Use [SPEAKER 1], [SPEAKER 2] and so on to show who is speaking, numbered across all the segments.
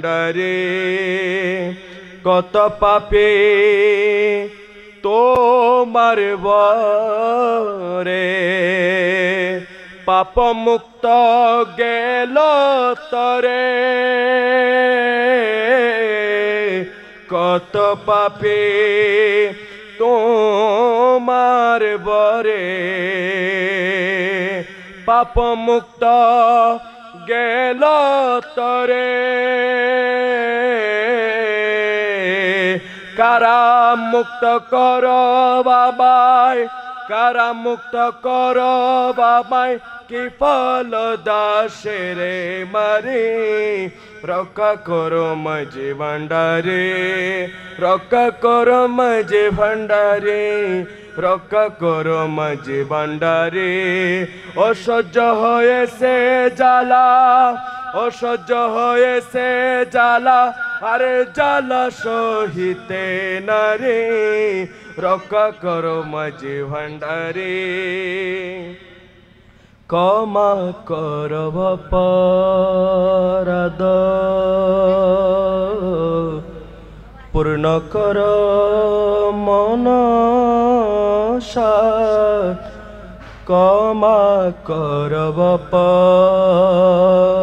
[SPEAKER 1] ডরে কত পাপে তোমার বরে পাপ মুক্ত গেল তরে কত পাপে তোমার বরে পাপ মুক্ত গেল তরে কারা মুক্ত কর বাবাই কারা মুক্ত কর বাবাই কি ফল দাসে রে মারে রক্ষা করো মাঝে ভান্ডারে রক্ষা করো মাঝে ভান্ডারে রক্ষা করো মাঝে ভান্ডারে অসহ্য হয়েছে জ্বালা অসহ্য হয়েছে জ্বালা আরে জ্বালা সহিতে না রে রক্ষা করো মাঝে ভান্ডারে ক্ষমা করব অপরাধ পূর্ণ কর মনসা ক্ষমা করব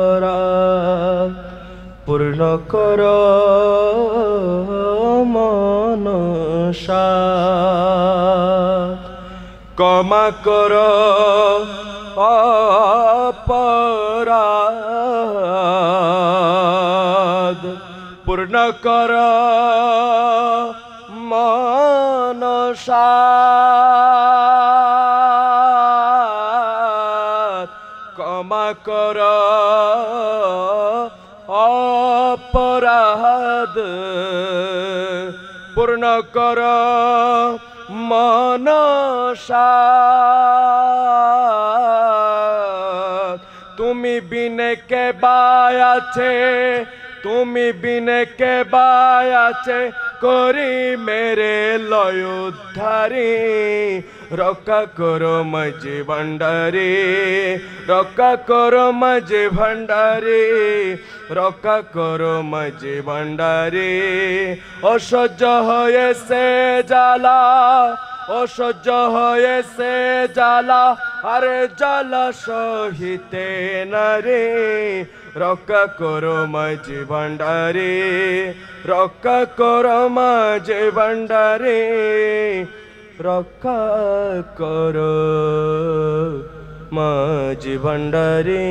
[SPEAKER 1] অপরাধ পূর্ণ কর মনসা ক্ষমা কর অপরাধ পূর্ণ কর মনসা ক্ষমা কর অপরাধ পূর্ণ কর মনসা তুমি বিনে কে বাই আছে তুমি বিনে কে বাই আছে করি মেরে লয় উদ্ধারে রক্ষা করো মাঝে ভান্ডারে রক্ষা করো মাঝে ভান্ডারে রক্ষা করো মাঝে ভান্ডারে অসহ্য হয়েছে জ্বালা অসহ্য হয়েছে জ্বালা আরে জ্বালা সহিতে না রে রক্ষা করো মাঝে ভান্ডারে রক্ষা করো মাঝে ভান্ডারে রক্ষা করো মাঝে ভান্ডারে।